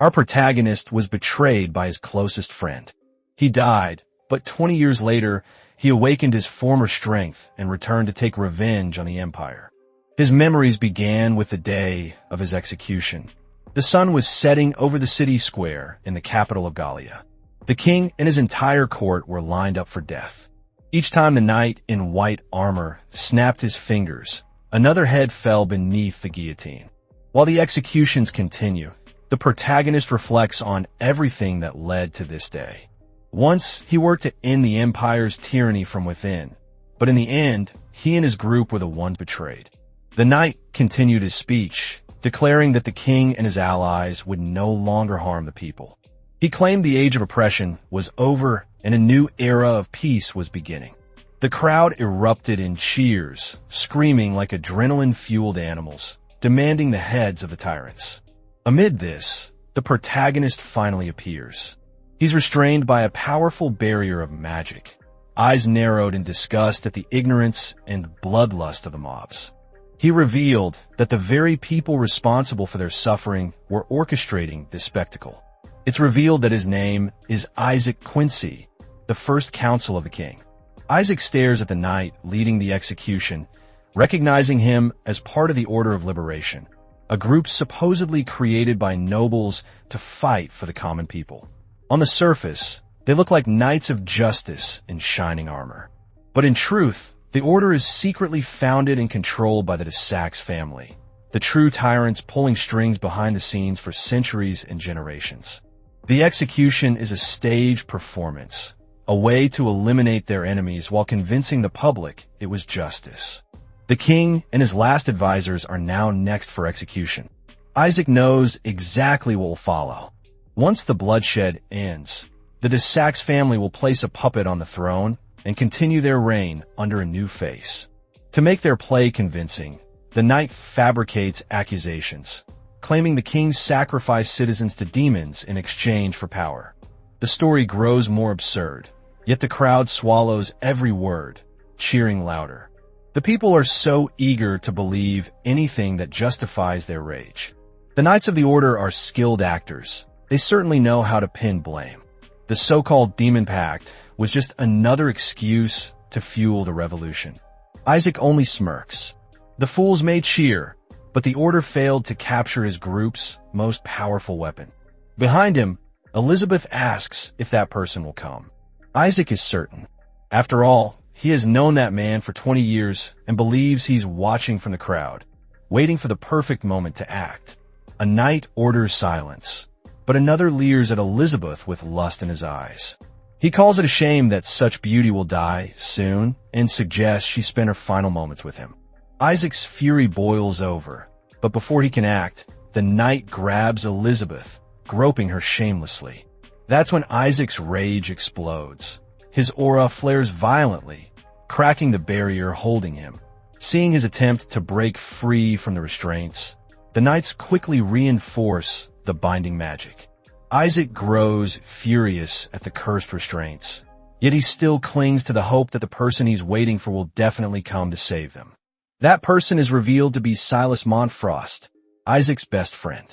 Our protagonist was betrayed by his closest friend. He died, but 20 years later, he awakened his former strength and returned to take revenge on the Empire. His memories began with the day of his execution. The sun was setting over the city square in the capital of Gallia. The king and his entire court were lined up for death. Each time the knight in white armor snapped his fingers, another head fell beneath the guillotine. While the executions continue, the protagonist reflects on everything that led to this day. Once, he worked to end the Empire's tyranny from within, but in the end, he and his group were the ones betrayed. The knight continued his speech, declaring that the king and his allies would no longer harm the people. He claimed the age of oppression was over and a new era of peace was beginning. The crowd erupted in cheers, screaming like adrenaline-fueled animals, demanding the heads of the tyrants. Amid this, the protagonist finally appears. He's restrained by a powerful barrier of magic, eyes narrowed in disgust at the ignorance and bloodlust of the mobs. He revealed that the very people responsible for their suffering were orchestrating this spectacle. It's revealed that his name is Isaac Quincy, the first counsel of the king. Isaac stares at the knight leading the execution, recognizing him as part of the Order of Liberation, a group supposedly created by nobles to fight for the common people. On the surface, they look like knights of justice in shining armor. But in truth, the order is secretly founded and controlled by the de Sax family, the true tyrants pulling strings behind the scenes for centuries and generations. The execution is a staged performance, a way to eliminate their enemies while convincing the public it was justice. The king and his last advisors are now next for execution. Isaac knows exactly what will follow. Once the bloodshed ends, the de Sax family will place a puppet on the throne and continue their reign under a new face. To make their play convincing, the knight fabricates accusations, claiming the king sacrificed citizens to demons in exchange for power. The story grows more absurd, yet the crowd swallows every word, cheering louder. The people are so eager to believe anything that justifies their rage. The Knights of the Order are skilled actors. They certainly know how to pin blame. The so-called Demon Pact was just another excuse to fuel the revolution. Isaac only smirks. The fools may cheer, but the Order failed to capture his group's most powerful weapon. Behind him, Elizabeth asks if that person will come. Isaac is certain. After all, he has known that man for 20 years and believes he's watching from the crowd, waiting for the perfect moment to act. A knight orders silence, but another leers at Elizabeth with lust in his eyes. He calls it a shame that such beauty will die soon and suggests she spend her final moments with him. Isaac's fury boils over, but before he can act, the knight grabs Elizabeth, groping her shamelessly. That's when Isaac's rage explodes. His aura flares violently, cracking the barrier holding him. Seeing his attempt to break free from the restraints, the knights quickly reinforce the binding magic. Isaac grows furious at the cursed restraints, yet he still clings to the hope that the person he's waiting for will definitely come to save them. That person is revealed to be Silas Montfrost, Isaac's best friend.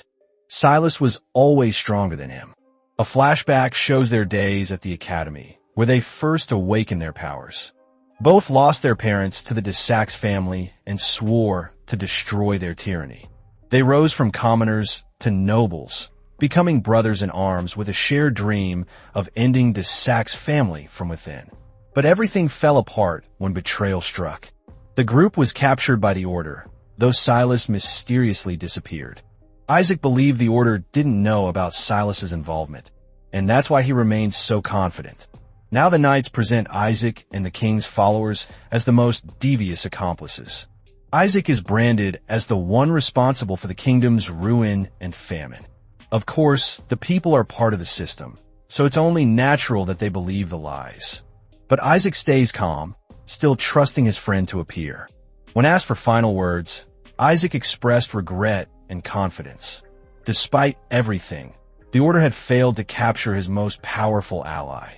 Silas was always stronger than him. A flashback shows their days at the academy, where they first awakened their powers. Both lost their parents to the de Sax family and swore to destroy their tyranny. They rose from commoners to nobles, becoming brothers in arms with a shared dream of ending de Sax family from within. But everything fell apart when betrayal struck. The group was captured by the Order, though Silas mysteriously disappeared. Isaac believed the Order didn't know about Silas's involvement, and that's why he remained so confident. Now the knights present Isaac and the king's followers as the most devious accomplices. Isaac is branded as the one responsible for the kingdom's ruin and famine. Of course, the people are part of the system, so it's only natural that they believe the lies. But Isaac stays calm, still trusting his friend to appear. When asked for final words, Isaac expressed regret and confidence. Despite everything, the Order had failed to capture his most powerful ally.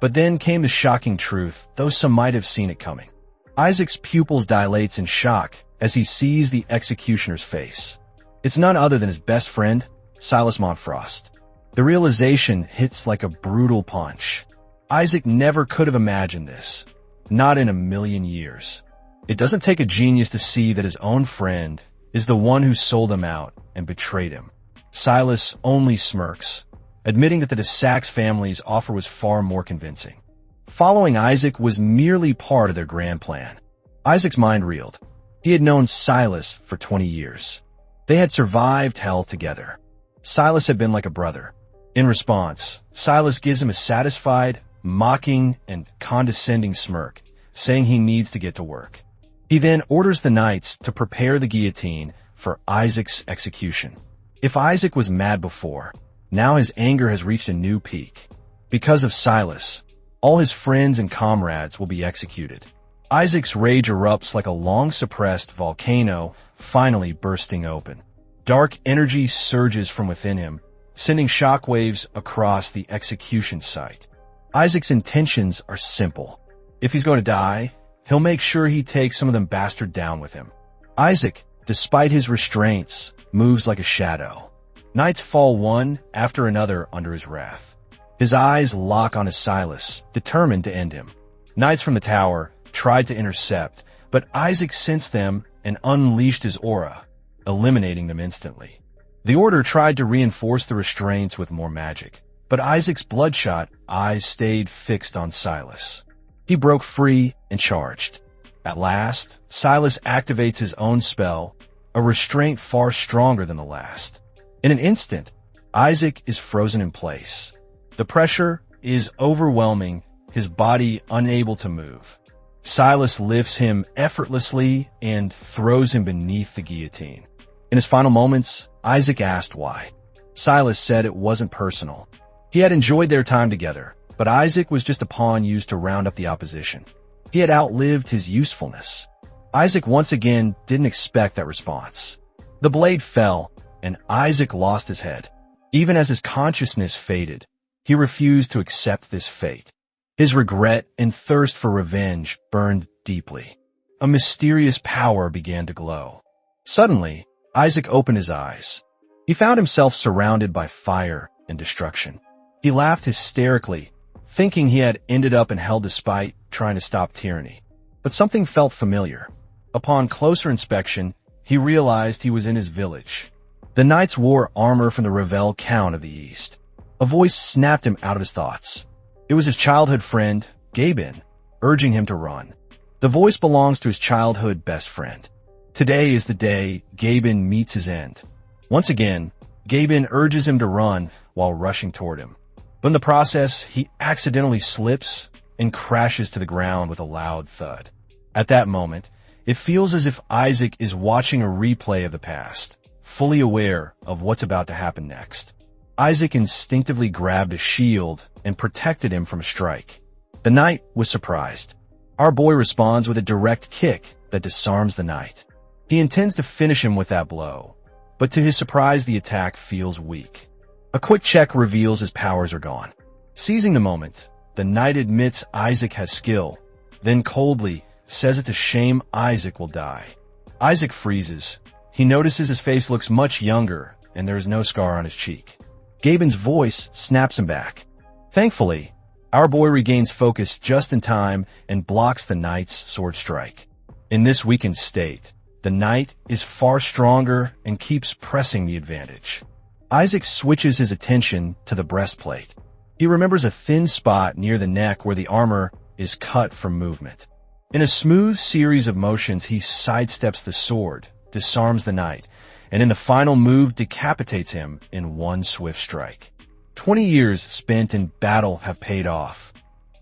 But then came the shocking truth, though some might have seen it coming. Isaac's pupils dilates in shock as he sees the executioner's face. It's none other than his best friend, Silas Montfrost. The realization hits like a brutal punch. Isaac never could have imagined this. Not in a million years. It doesn't take a genius to see that his own friend is the one who sold him out and betrayed him. Silas only smirks, admitting that the Sachs family's offer was far more convincing. Following Isaac was merely part of their grand plan. Isaac's mind reeled. He had known Silas for 20 years. They had survived hell together. Silas had been like a brother. In response, Silas gives him a satisfied, mocking, and condescending smirk, saying he needs to get to work. He then orders the knights to prepare the guillotine for Isaac's execution. If Isaac was mad before, now his anger has reached a new peak. Because of Silas, all his friends and comrades will be executed. Isaac's rage erupts like a long-suppressed volcano finally bursting open. Dark energy surges from within him, sending shockwaves across the execution site. Isaac's intentions are simple. If he's going to die, he'll make sure he takes some of them bastard down with him. Isaac, despite his restraints, moves like a shadow. Knights fall one after another under his wrath. His eyes lock on Silas, determined to end him. Knights from the tower tried to intercept, but Isaac sensed them and unleashed his aura, eliminating them instantly. The Order tried to reinforce the restraints with more magic, but Isaac's bloodshot eyes stayed fixed on Silas. He broke free and charged. At last, Silas activates his own spell, a restraint far stronger than the last. In an instant, Isaac is frozen in place. The pressure is overwhelming, his body unable to move. Silas lifts him effortlessly and throws him beneath the guillotine. In his final moments, Isaac asked why. Silas said it wasn't personal. He had enjoyed their time together, but Isaac was just a pawn used to round up the opposition. He had outlived his usefulness. Isaac once again didn't expect that response. The blade fell, and Isaac lost his head. Even as his consciousness faded, he refused to accept this fate. His regret and thirst for revenge burned deeply. A mysterious power began to glow. Suddenly, Isaac opened his eyes. He found himself surrounded by fire and destruction. He laughed hysterically, thinking he had ended up in hell despite trying to stop tyranny. But something felt familiar. Upon closer inspection, he realized he was in his village. The knights wore armor from the Revel Count of the East. A voice snapped him out of his thoughts. It was his childhood friend, Gaben, urging him to run. The voice belongs to his childhood best friend. Today is the day Gaben meets his end. Once again, Gaben urges him to run while rushing toward him. But in the process, he accidentally slips and crashes to the ground with a loud thud. At that moment, it feels as if Isaac is watching a replay of the past, fully aware of what's about to happen next. Isaac instinctively grabbed a shield and protected him from a strike. The knight was surprised. Our boy responds with a direct kick that disarms the knight. He intends to finish him with that blow, but to his surprise the attack feels weak. A quick check reveals his powers are gone. Seizing the moment, the knight admits Isaac has skill, then coldly says it's a shame Isaac will die. Isaac freezes. He notices his face looks much younger and there is no scar on his cheek. Gaben's voice snaps him back. Thankfully, our boy regains focus just in time and blocks the knight's sword strike. In this weakened state, the knight is far stronger and keeps pressing the advantage. Isaac switches his attention to the breastplate. He remembers a thin spot near the neck where the armor is cut from movement. In a smooth series of motions, he sidesteps the sword, disarms the knight, and in the final move decapitates him in one swift strike. 20 years spent in battle have paid off.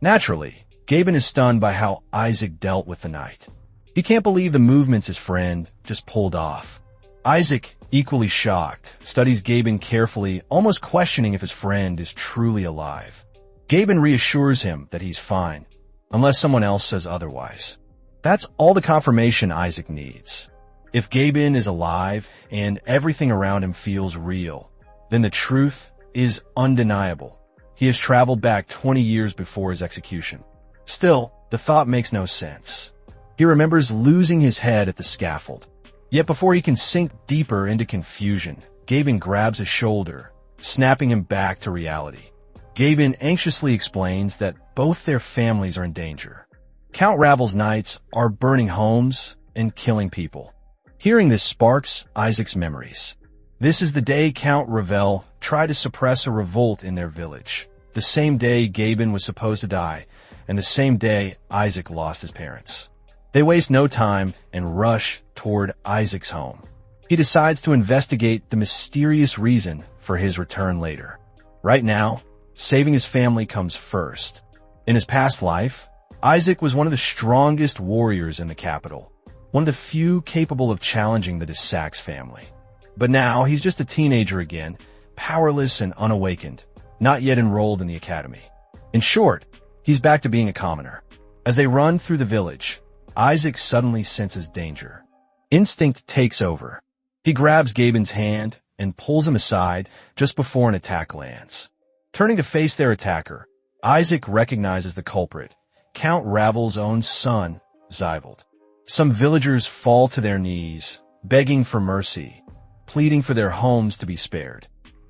Naturally, Gaben is stunned by how Isaac dealt with the knight. He can't believe the movements his friend just pulled off. Isaac, equally shocked, studies Gaben carefully, almost questioning if his friend is truly alive. Gaben reassures him that he's fine, unless someone else says otherwise. That's all the confirmation Isaac needs. If Gaben is alive and everything around him feels real, then the truth is undeniable. He has traveled back 20 years before his execution. Still, the thought makes no sense. He remembers losing his head at the scaffold. Yet before he can sink deeper into confusion, Gaben grabs his shoulder, snapping him back to reality. Gaben anxiously explains that both their families are in danger. Count Ravel's knights are burning homes and killing people. Hearing this sparks Isaac's memories. This is the day Count Ravel tried to suppress a revolt in their village. The same day Gaben was supposed to die, and the same day Isaac lost his parents. They waste no time and rush toward Isaac's home. He decides to investigate the mysterious reason for his return later. Right now, saving his family comes first. In his past life, Isaac was one of the strongest warriors in the capital, one of the few capable of challenging the de Sax family. But now he's just a teenager again, powerless and unawakened, not yet enrolled in the academy. In short, he's back to being a commoner. As they run through the village, Isaac suddenly senses danger. Instinct takes over. He grabs Gaben's hand and pulls him aside just before an attack lands. Turning to face their attacker, Isaac recognizes the culprit, Count Ravel's own son, Zyvold. Some villagers fall to their knees, begging for mercy, pleading for their homes to be spared.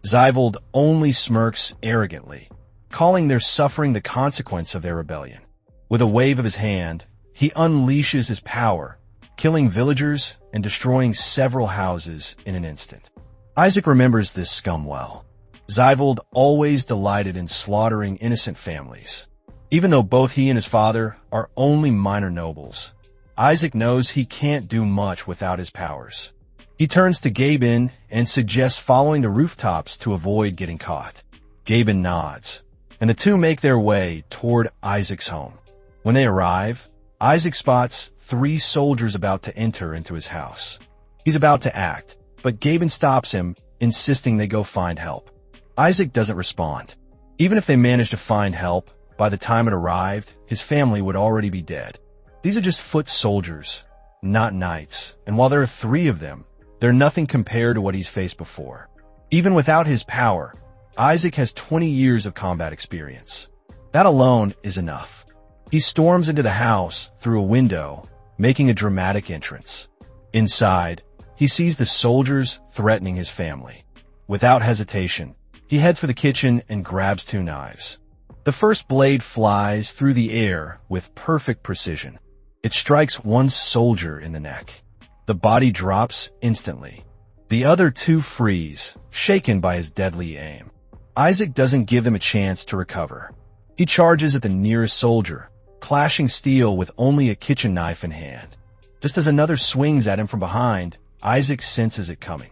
Zyvold only smirks arrogantly, calling their suffering the consequence of their rebellion. With a wave of his hand, he unleashes his power, killing villagers and destroying several houses in an instant. Isaac remembers this scum well. Zyvold always delighted in slaughtering innocent families. Even though both he and his father are only minor nobles, Isaac knows he can't do much without his powers. He turns to Gaben and suggests following the rooftops to avoid getting caught. Gaben nods, and the two make their way toward Isaac's home. When they arrive, Isaac spots 3 soldiers about to enter into his house. He's about to act, but Gaben stops him, insisting they go find help. Isaac doesn't respond. Even if they managed to find help, by the time it arrived, his family would already be dead. These are just foot soldiers, not knights, and while there are 3 of them, they're nothing compared to what he's faced before. Even without his power, Isaac has 20 years of combat experience. That alone is enough. He storms into the house through a window, making a dramatic entrance. Inside, he sees the soldiers threatening his family. Without hesitation, he heads for the kitchen and grabs 2 knives. The first blade flies through the air with perfect precision. It strikes one soldier in the neck. The body drops instantly. The other 2 freeze, shaken by his deadly aim. Isaac doesn't give them a chance to recover. He charges at the nearest soldier, clashing steel with only a kitchen knife in hand. Just as another swings at him from behind, Isaac senses it coming.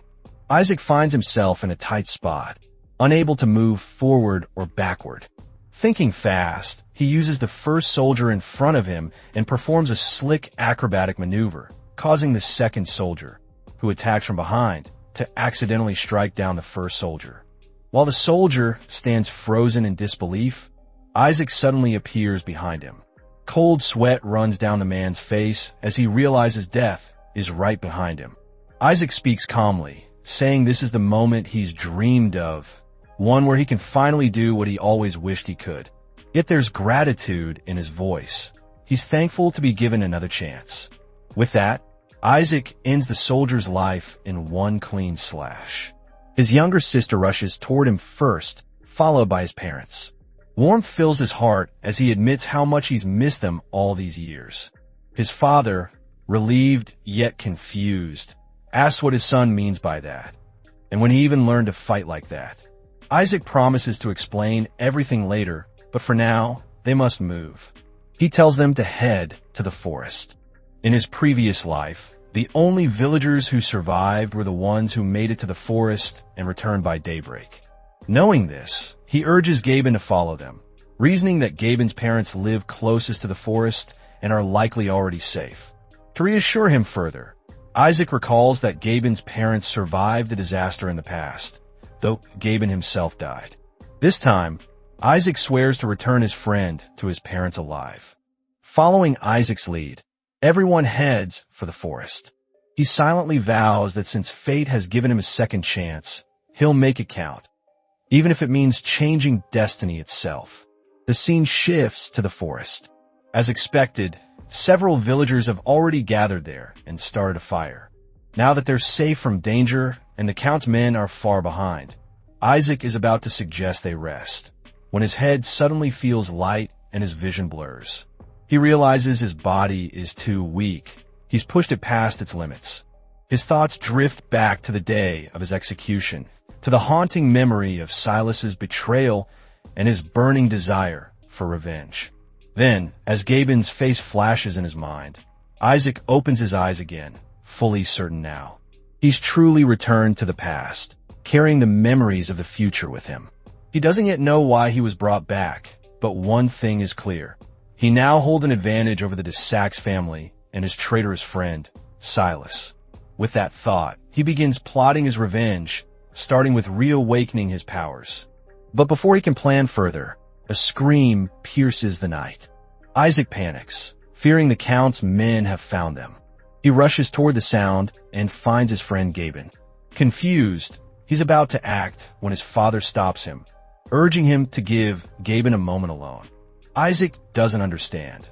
Isaac finds himself in a tight spot, unable to move forward or backward. Thinking fast, he uses the first soldier in front of him and performs a slick acrobatic maneuver, causing the second soldier, who attacks from behind, to accidentally strike down the first soldier. While the soldier stands frozen in disbelief, Isaac suddenly appears behind him. Cold sweat runs down the man's face as he realizes death is right behind him. Isaac speaks calmly, saying this is the moment he's dreamed of, one where he can finally do what he always wished he could. Yet there's gratitude in his voice. He's thankful to be given another chance. With that, Isaac ends the soldier's life in one clean slash. His younger sister rushes toward him first, followed by his parents. Warmth fills his heart as he admits how much he's missed them all these years. His father, relieved yet confused, asks what his son means by that, and when he even learned to fight like that. Isaac promises to explain everything later, but for now, they must move. He tells them to head to the forest. In his previous life, the only villagers who survived were the ones who made it to the forest and returned by daybreak. Knowing this, he urges Gaben to follow them, reasoning that Gaben's parents live closest to the forest and are likely already safe. To reassure him further, Isaac recalls that Gaben's parents survived the disaster in the past, though Gaben himself died. This time, Isaac swears to return his friend to his parents alive. Following Isaac's lead, everyone heads for the forest. He silently vows that since fate has given him a second chance, he'll make it count, even if it means changing destiny itself. The scene shifts to the forest. As expected, several villagers have already gathered there and started a fire. Now that they're safe from danger and the Count's men are far behind, Isaac is about to suggest they rest, when his head suddenly feels light and his vision blurs. He realizes his body is too weak. He's pushed it past its limits. His thoughts drift back to the day of his execution, to the haunting memory of Silas's betrayal and his burning desire for revenge. Then, as Gaben's face flashes in his mind, Isaac opens his eyes again, fully certain now. He's truly returned to the past, carrying the memories of the future with him. He doesn't yet know why he was brought back, but one thing is clear. He now holds an advantage over the de Sax family and his traitorous friend, Silas. With that thought, he begins plotting his revenge, starting with reawakening his powers. But before he can plan further, a scream pierces the night. Isaac panics, fearing the Count's men have found them. He rushes toward the sound and finds his friend Gaben. Confused, he's about to act when his father stops him, urging him to give Gaben a moment alone. Isaac doesn't understand,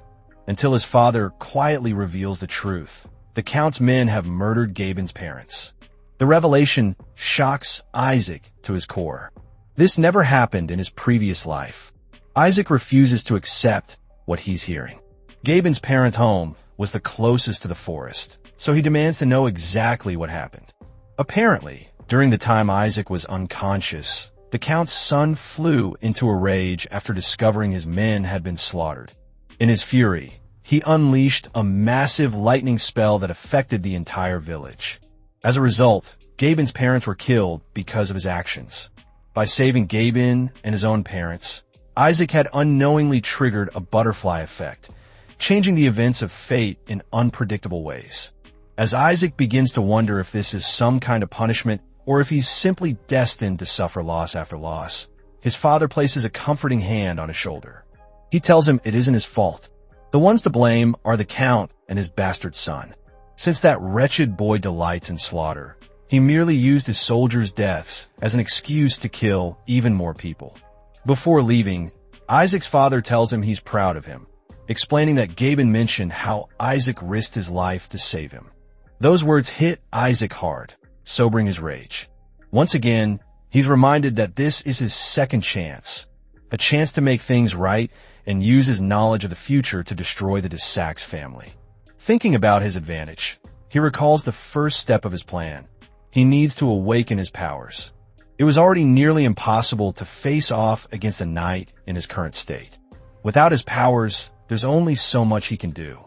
until his father quietly reveals the truth. The Count's men have murdered Gaben's parents. The revelation shocks Isaac to his core. This never happened in his previous life. Isaac refuses to accept what he's hearing. Gaben's parents' home was the closest to the forest, so he demands to know exactly what happened. Apparently, during the time Isaac was unconscious, the Count's son flew into a rage after discovering his men had been slaughtered. In his fury, he unleashed a massive lightning spell that affected the entire village. As a result, Gaben's parents were killed because of his actions. By saving Gaben and his own parents, Isaac had unknowingly triggered a butterfly effect, changing the events of fate in unpredictable ways. As Isaac begins to wonder if this is some kind of punishment or if he's simply destined to suffer loss after loss, his father places a comforting hand on his shoulder. He tells him it isn't his fault. The ones to blame are the Count and his bastard son. Since that wretched boy delights in slaughter, he merely used his soldiers' deaths as an excuse to kill even more people. Before leaving, Isaac's father tells him he's proud of him, explaining that Gaben mentioned how Isaac risked his life to save him. Those words hit Isaac hard, sobering his rage. Once again, he's reminded that this is his second chance, a chance to make things right and use his knowledge of the future to destroy the de Sax family. Thinking about his advantage, he recalls the first step of his plan. He needs to awaken his powers. It was already nearly impossible to face off against a knight in his current state. Without his powers, there's only so much he can do.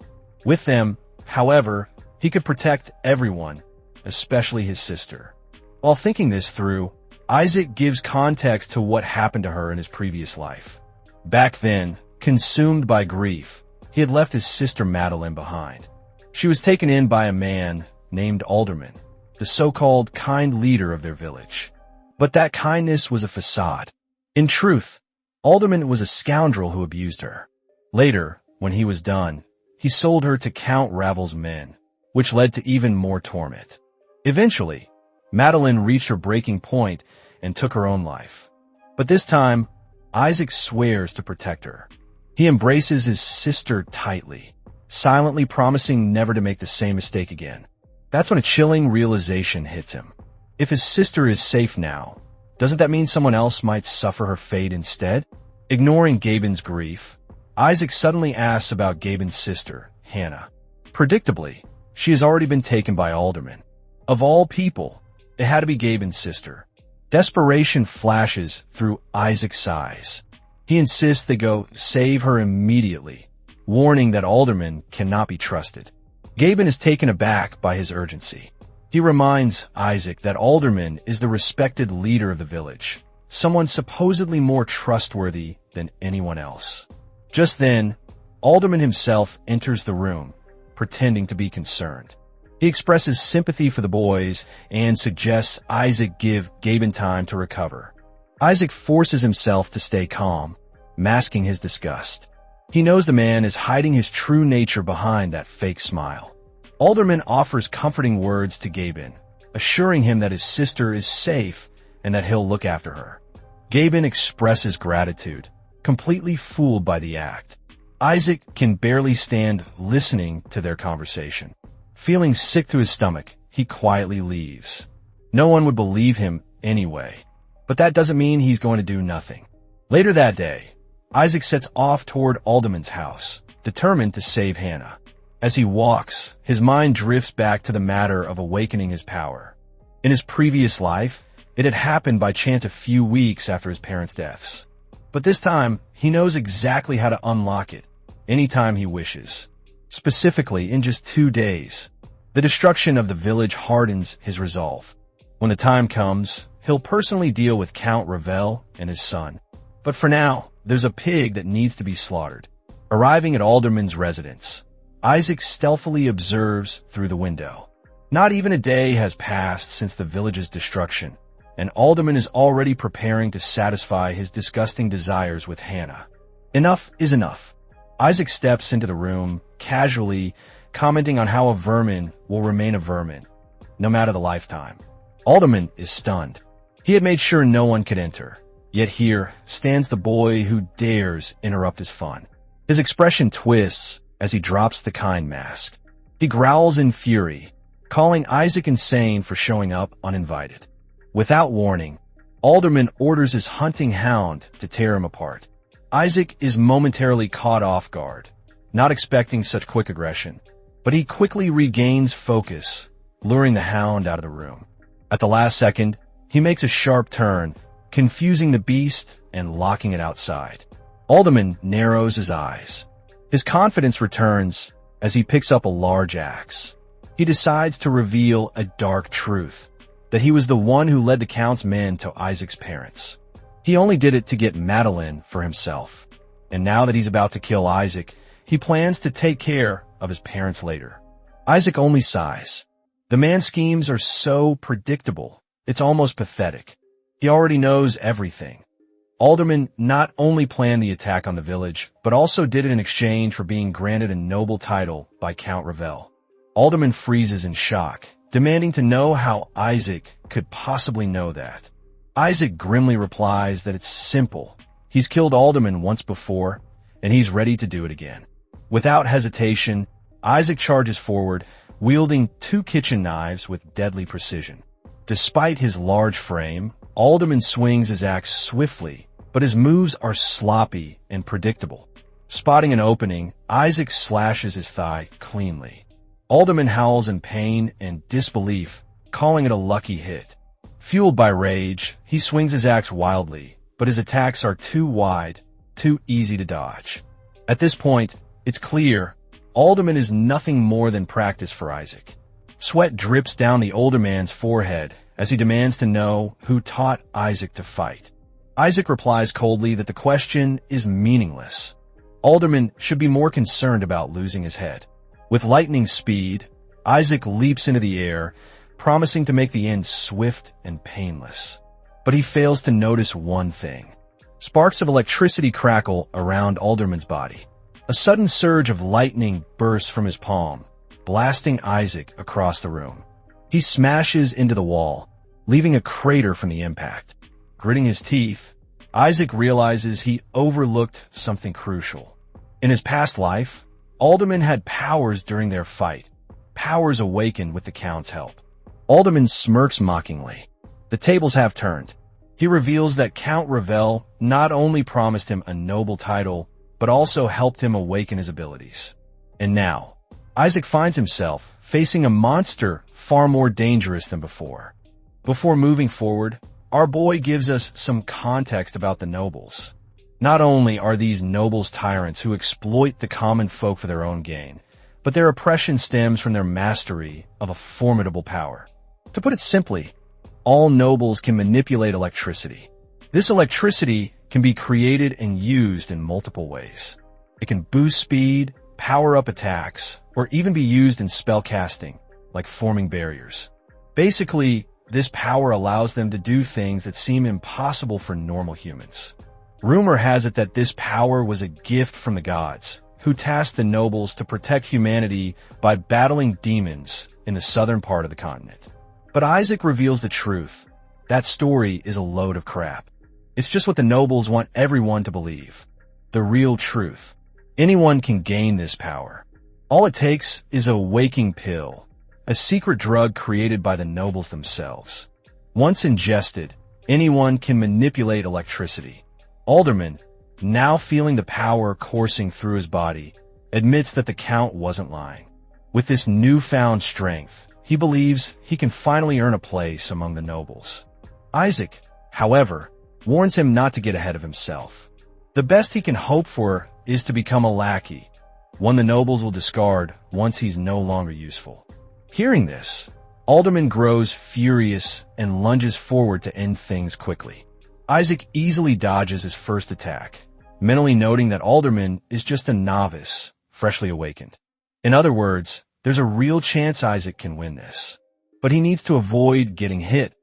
With them, however, he could protect everyone, especially his sister. While thinking this through, Isaac gives context to what happened to her in his previous life. Back then, consumed by grief, he had left his sister Madeline behind. She was taken in by a man named Alderman, the so-called kind leader of their village. But that kindness was a facade. In truth, Alderman was a scoundrel who abused her. Later, when he was done, he sold her to Count Ravel's men, which led to even more torment. Eventually, Madeline reached her breaking point and took her own life. But this time, Isaac swears to protect her. He embraces his sister tightly, silently promising never to make the same mistake again. That's when a chilling realization hits him. If his sister is safe now, doesn't that mean someone else might suffer her fate instead? Ignoring Gaben's grief, Isaac suddenly asks about Gaben's sister, Hannah. Predictably, she has already been taken by Alderman. Of all people, it had to be Gaben's sister. Desperation flashes through Isaac's eyes. He insists they go save her immediately, warning that Alderman cannot be trusted. Gaben is taken aback by his urgency. He reminds Isaac that Alderman is the respected leader of the village, someone supposedly more trustworthy than anyone else. Just then, Alderman himself enters the room, pretending to be concerned. He expresses sympathy for the boys and suggests Isaac give Gaben time to recover. Isaac forces himself to stay calm, masking his disgust. He knows the man is hiding his true nature behind that fake smile. Alderman offers comforting words to Gaben, assuring him that his sister is safe and that he'll look after her. Gaben expresses gratitude, completely fooled by the act. Isaac can barely stand listening to their conversation. Feeling sick to his stomach, he quietly leaves. No one would believe him anyway. But that doesn't mean he's going to do nothing. Later that day, Isaac sets off toward Alderman's house, determined to save Hannah. As he walks, his mind drifts back to the matter of awakening his power. In his previous life, it had happened by chance a few weeks after his parents' deaths. But this time, he knows exactly how to unlock it, anytime he wishes. Specifically, in just 2 days. The destruction of the village hardens his resolve. When the time comes, he'll personally deal with Count Ravel and his son. But for now, there's a pig that needs to be slaughtered. Arriving at Alderman's residence, Isaac stealthily observes through the window. Not even a day has passed since the village's destruction, and Alderman is already preparing to satisfy his disgusting desires with Hannah. Enough is enough. Isaac steps into the room, casually commenting on how a vermin will remain a vermin, no matter the lifetime. Alderman is stunned. He had made sure no one could enter. Yet here stands the boy who dares interrupt his fun. His expression twists as he drops the kind mask. He growls in fury, calling Isaac insane for showing up uninvited. Without warning, Alderman orders his hunting hound to tear him apart. Isaac is momentarily caught off guard, not expecting such quick aggression, but he quickly regains focus, luring the hound out of the room. At the last second, he makes a sharp turn, confusing the beast and locking it outside. Alderman narrows his eyes. His confidence returns as he picks up a large axe. He decides to reveal a dark truth, that he was the one who led the Count's men to Isaac's parents. He only did it to get Madeline for himself. And now that he's about to kill Isaac, he plans to take care of his parents later. Isaac only sighs. The man's schemes are so predictable, it's almost pathetic. He already knows everything. Alderman not only planned the attack on the village, but also did it in exchange for being granted a noble title by Count Ravel. Alderman freezes in shock, demanding to know how Isaac could possibly know that. Isaac grimly replies that it's simple. He's killed Alderman once before, and he's ready to do it again. Without hesitation, Isaac charges forward, wielding 2 kitchen knives with deadly precision. Despite his large frame, Alderman swings his axe swiftly, but his moves are sloppy and predictable. Spotting an opening, Isaac slashes his thigh cleanly. Alderman howls in pain and disbelief, calling it a lucky hit. Fueled by rage, he swings his axe wildly, but his attacks are too wide, too easy to dodge. At this point, it's clear Alderman is nothing more than practice for Isaac. Sweat drips down the older man's forehead as he demands to know who taught Isaac to fight. Isaac replies coldly that the question is meaningless. Alderman should be more concerned about losing his head. With lightning speed, Isaac leaps into the air, promising to make the end swift and painless. But he fails to notice one thing. Sparks of electricity crackle around Alderman's body. A sudden surge of lightning bursts from his palm, blasting Isaac across the room. He smashes into the wall, leaving a crater from the impact. Gritting his teeth, Isaac realizes he overlooked something crucial. In his past life, Alderman had powers during their fight, powers awakened with the Count's help. Alderman smirks mockingly. The tables have turned. He reveals that Count Ravel not only promised him a noble title, but also helped him awaken his abilities. And now, Isaac finds himself facing a monster far more dangerous than before. Before moving forward, our boy gives us some context about the nobles. Not only are these nobles tyrants who exploit the common folk for their own gain, but their oppression stems from their mastery of a formidable power. To put it simply, all nobles can manipulate electricity. This electricity can be created and used in multiple ways. It can boost speed, power up attacks, or even be used in spell casting, like forming barriers. Basically, this power allows them to do things that seem impossible for normal humans. Rumor has it that this power was a gift from the gods, who tasked the nobles to protect humanity by battling demons in the southern part of the continent. But Isaac reveals the truth. That story is a load of crap. It's just what the nobles want everyone to believe. The real truth. Anyone can gain this power. All it takes is a waking pill, a secret drug created by the nobles themselves. Once ingested, anyone can manipulate electricity. Alderman, now feeling the power coursing through his body, admits that the Count wasn't lying. With this newfound strength, he believes he can finally earn a place among the nobles. Isaac, however, warns him not to get ahead of himself. The best he can hope for is to become a lackey, one the nobles will discard once he's no longer useful. Hearing this, Alderman grows furious and lunges forward to end things quickly. Isaac easily dodges his first attack, mentally noting that Alderman is just a novice, freshly awakened. In other words, there's a real chance Isaac can win this, but he needs to avoid getting hit,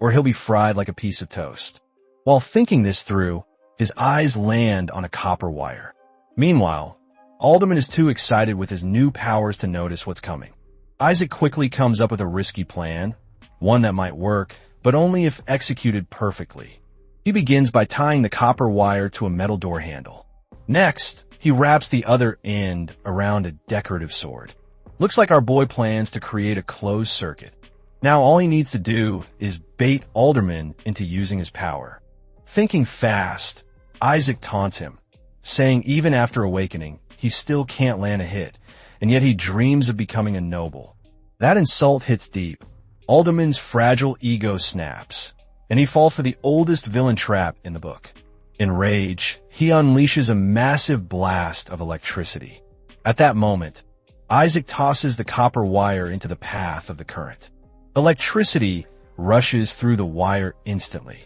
or he'll be fried like a piece of toast. While thinking this through, his eyes land on a copper wire. Meanwhile, Alderman is too excited with his new powers to notice what's coming. Isaac quickly comes up with a risky plan, one that might work, but only if executed perfectly. He begins by tying the copper wire to a metal door handle. Next, he wraps the other end around a decorative sword. Looks like our boy plans to create a closed circuit. Now all he needs to do is bait Alderman into using his power. Thinking fast, Isaac taunts him, saying even after awakening, he still can't land a hit, and yet he dreams of becoming a noble. That insult hits deep. Alderman's fragile ego snaps, and he falls for the oldest villain trap in the book. In rage, he unleashes a massive blast of electricity. At that moment, Isaac tosses the copper wire into the path of the current. Electricity rushes through the wire instantly.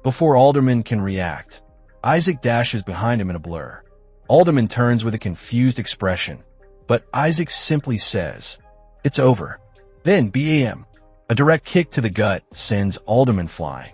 Before Alderman can react, Isaac dashes behind him in a blur. Alderman turns with a confused expression, but Isaac simply says, "It's over." Then, BAM, a direct kick to the gut sends Alderman flying.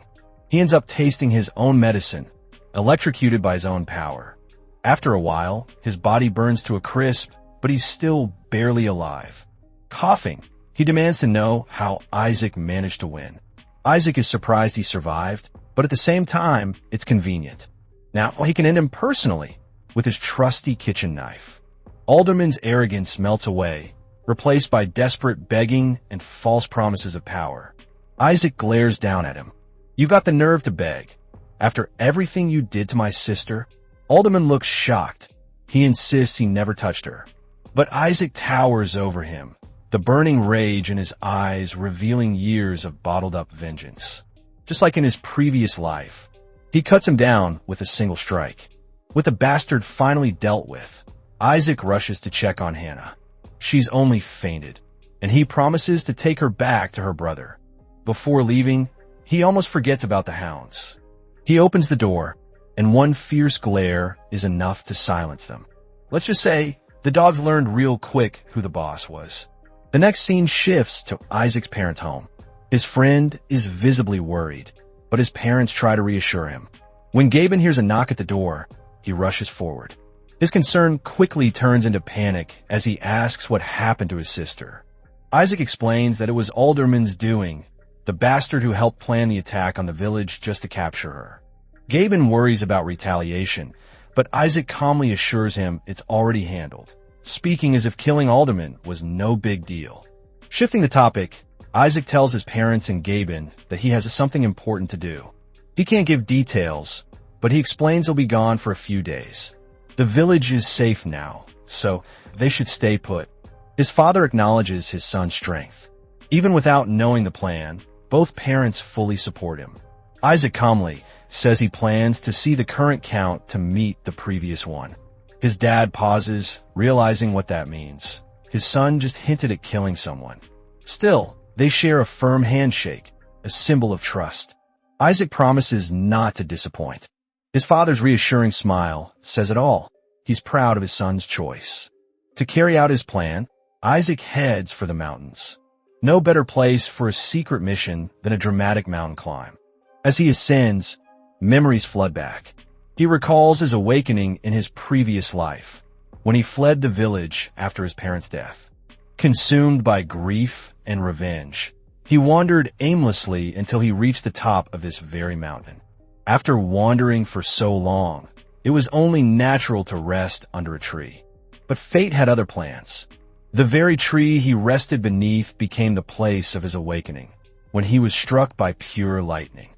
He ends up tasting his own medicine, electrocuted by his own power. After a while, his body burns to a crisp, but he's still barely alive. Coughing, he demands to know how Isaac managed to win. Isaac is surprised he survived, but at the same time, it's convenient. Now, he can end him personally with his trusty kitchen knife. Alderman's arrogance melts away, replaced by desperate begging and false promises of power. Isaac glares down at him. "You've got the nerve to beg. After everything you did to my sister?" Alderman looks shocked. He insists he never touched her. But Isaac towers over him, the burning rage in his eyes revealing years of bottled-up vengeance. Just like in his previous life, he cuts him down with a single strike. With the bastard finally dealt with, Isaac rushes to check on Hannah. She's only fainted, and he promises to take her back to her brother. Before leaving, he almost forgets about the hounds. He opens the door, and one fierce glare is enough to silence them. Let's just say, the dogs learned real quick who the boss was. The next scene shifts to Isaac's parents' home. His friend is visibly worried, but his parents try to reassure him. When Gaben hears a knock at the door, he rushes forward. His concern quickly turns into panic as he asks what happened to his sister. Isaac explains that it was Alderman's doing, the bastard who helped plan the attack on the village just to capture her. Gaben worries about retaliation, but Isaac calmly assures him it's already handled, speaking as if killing Alderman was no big deal. Shifting the topic, Isaac tells his parents and Gaben that he has something important to do. He can't give details, but he explains he'll be gone for a few days. The village is safe now, so they should stay put. His father acknowledges his son's strength. Even without knowing the plan, both parents fully support him. Isaac calmly says he plans to see the current count to meet the previous one. His dad pauses, realizing what that means. His son just hinted at killing someone. Still, they share a firm handshake, a symbol of trust. Isaac promises not to disappoint. His father's reassuring smile says it all. He's proud of his son's choice. To carry out his plan, Isaac heads for the mountains. No better place for a secret mission than a dramatic mountain climb. As he ascends, memories flood back. He recalls his awakening in his previous life, when he fled the village after his parents' death. Consumed by grief and revenge, he wandered aimlessly until he reached the top of this very mountain. After wandering for so long, it was only natural to rest under a tree. But fate had other plans. The very tree he rested beneath became the place of his awakening, when he was struck by pure lightning.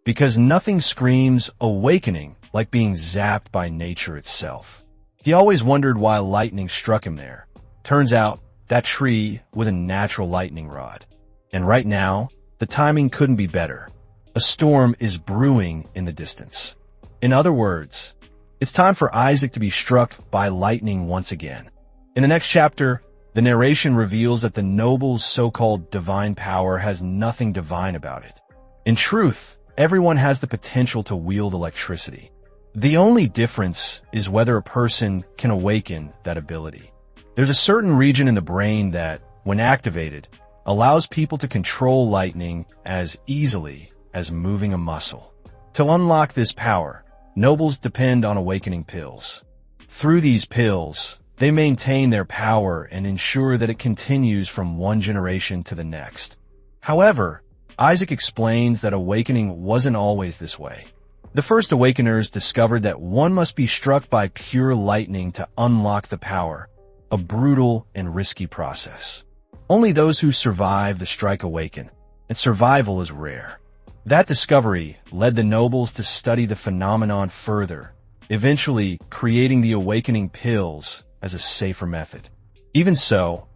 because nothing screams awakening like being zapped by nature itself. He always wondered why lightning struck him there. Turns out, that tree was a natural lightning rod. And right now, the timing couldn't be better. A storm is brewing in the distance. In other words, it's time for Isaac to be struck by lightning once again. In the next chapter, the narration reveals that the noble's so-called divine power has nothing divine about it. In truth, everyone has the potential to wield electricity. The only difference is whether a person can awaken that ability. There's a certain region in the brain that, when activated, allows people to control lightning as easily as moving a muscle. To unlock this power, nobles depend on awakening pills. Through these pills, they maintain their power and ensure that it continues from one generation to the next. However, Isaac explains that awakening wasn't always this way. The first awakeners discovered that one must be struck by pure lightning to unlock the power, a brutal and risky process. Only those who survive the strike awaken, and survival is rare. That discovery led the nobles to study the phenomenon further, eventually creating the awakening pills as a safer method. Even so,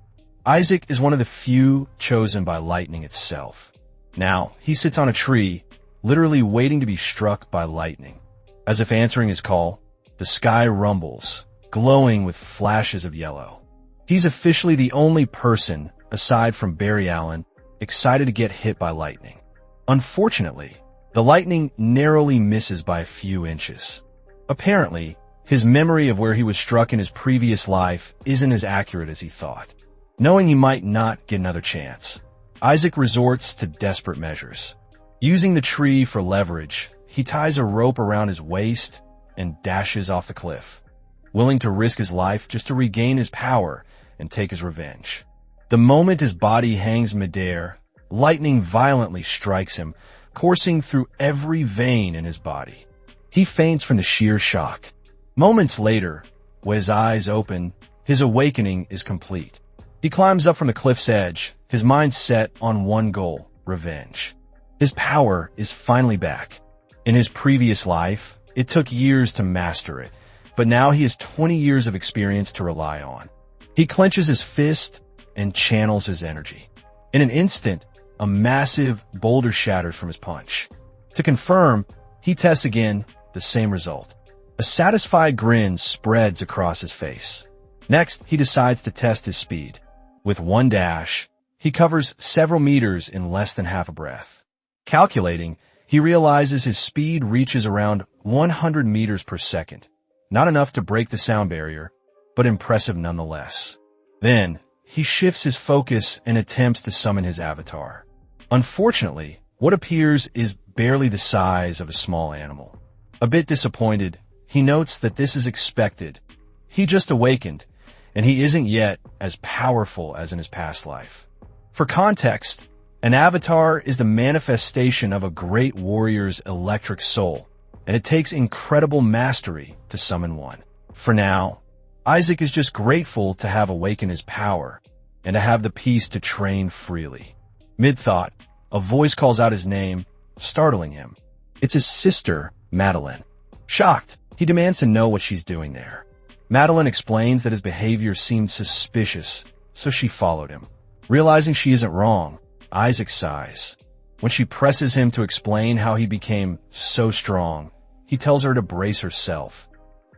Isaac is one of the few chosen by lightning itself. Now, he sits on a tree, literally waiting to be struck by lightning. As if answering his call, the sky rumbles, glowing with flashes of yellow. He's officially the only person, aside from Barry Allen, excited to get hit by lightning. Unfortunately, the lightning narrowly misses by a few inches. Apparently, his memory of where he was struck in his previous life isn't as accurate as he thought. Knowing he might not get another chance, Isaac resorts to desperate measures. Using the tree for leverage, he ties a rope around his waist and dashes off the cliff, willing to risk his life just to regain his power and take his revenge. The moment his body hangs midair, lightning violently strikes him, coursing through every vein in his body. He faints from the sheer shock. Moments later, with his eyes open, his awakening is complete. He climbs up from the cliff's edge, his mind set on one goal, revenge. His power is finally back. In his previous life, it took years to master it, but now he has 20 years of experience to rely on. He clenches his fist and channels his energy. In an instant, a massive boulder shatters from his punch. To confirm, he tests again, the same result. A satisfied grin spreads across his face. Next, he decides to test his speed. With one dash, he covers several meters in less than half a breath. Calculating, he realizes his speed reaches around 100 meters per second. Not enough to break the sound barrier, but impressive nonetheless. Then, he shifts his focus and attempts to summon his avatar. Unfortunately, what appears is barely the size of a small animal. A bit disappointed, he notes that this is expected. He just awakened, and he isn't yet as powerful as in his past life. For context, an avatar is the manifestation of a great warrior's electric soul, and it takes incredible mastery to summon one. For now, Isaac is just grateful to have awakened his power, and to have the peace to train freely. Mid-thought, a voice calls out his name, startling him. It's his sister, Madeline. Shocked, he demands to know what she's doing there. Madeline explains that his behavior seemed suspicious, so she followed him. Realizing she isn't wrong, Isaac sighs. When she presses him to explain how he became so strong, he tells her to brace herself,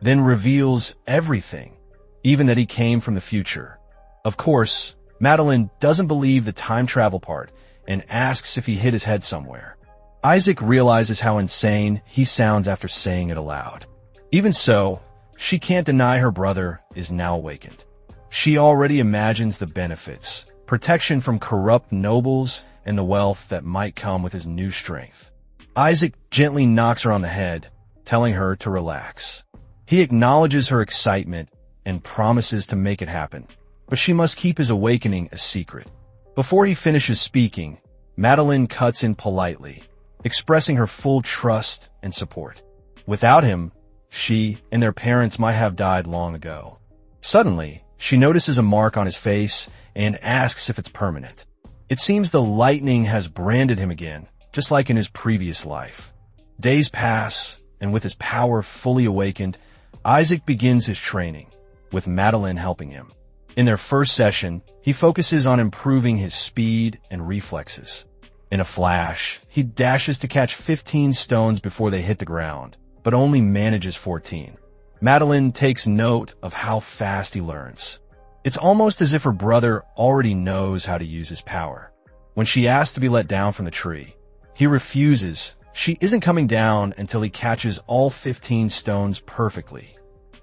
then reveals everything, even that he came from the future. Of course, Madeline doesn't believe the time travel part and asks if he hit his head somewhere. Isaac realizes how insane he sounds after saying it aloud. Even so, she can't deny her brother is now awakened. She already imagines the benefits, protection from corrupt nobles, and the wealth that might come with his new strength. Isaac gently knocks her on the head, telling her to relax. He acknowledges her excitement and promises to make it happen, but she must keep his awakening a secret. Before he finishes speaking, Madeline cuts in politely, expressing her full trust and support. Without him, she and their parents might have died long ago. Suddenly, she notices a mark on his face and asks if it's permanent. It seems the lightning has branded him again, just like in his previous life. Days pass, and with his power fully awakened, Isaac begins his training, with Madeline helping him. In their first session, he focuses on improving his speed and reflexes. In a flash, he dashes to catch 15 stones before they hit the ground, but only manages 14. Madeline takes note of how fast he learns. It's almost as if her brother already knows how to use his power. When she asks to be let down from the tree, he refuses. She isn't coming down until he catches all 15 stones perfectly.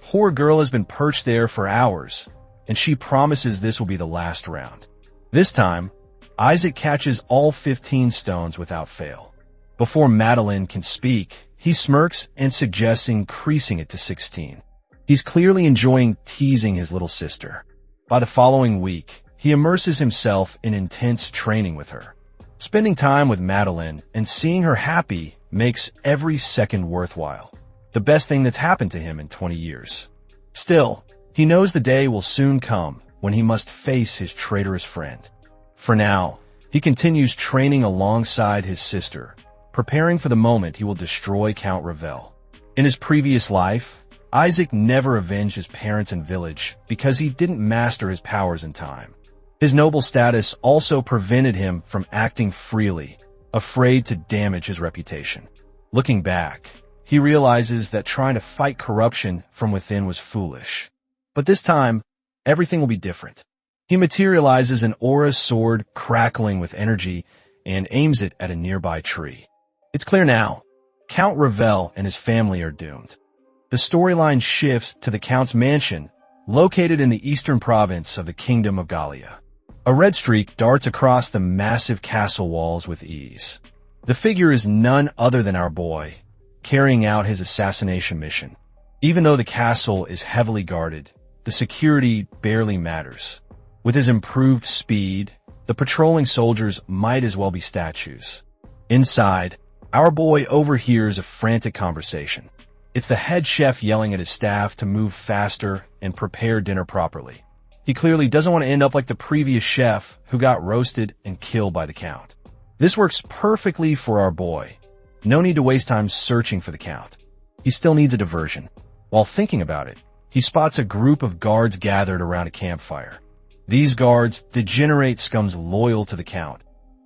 Poor girl has been perched there for hours, and she promises this will be the last round. This time, Isaac catches all 15 stones without fail. Before Madeline can speak, he smirks and suggests increasing it to 16. He's clearly enjoying teasing his little sister. By the following week, he immerses himself in intense training with her. Spending time with Madeline and seeing her happy makes every second worthwhile. The best thing that's happened to him in 20 years. Still, he knows the day will soon come when he must face his traitorous friend. For now, he continues training alongside his sister, preparing for the moment he will destroy Count Ravel. In his previous life, Isaac never avenged his parents and village because he didn't master his powers in time. His noble status also prevented him from acting freely, afraid to damage his reputation. Looking back, he realizes that trying to fight corruption from within was foolish. But this time, everything will be different. He materializes an aura sword crackling with energy and aims it at a nearby tree. It's clear now, Count Ravel and his family are doomed. The storyline shifts to the Count's mansion, located in the eastern province of the Kingdom of Gallia. A red streak darts across the massive castle walls with ease. The figure is none other than our boy, carrying out his assassination mission. Even though the castle is heavily guarded, the security barely matters. With his improved speed, the patrolling soldiers might as well be statues. Inside, our boy overhears a frantic conversation. It's the head chef yelling at his staff to move faster and prepare dinner properly. He clearly doesn't want to end up like the previous chef who got roasted and killed by the Count. This works perfectly for our boy. No need to waste time searching for the Count. He still needs a diversion. While thinking about it, he spots a group of guards gathered around a campfire. These guards, degenerate scums loyal to the Count,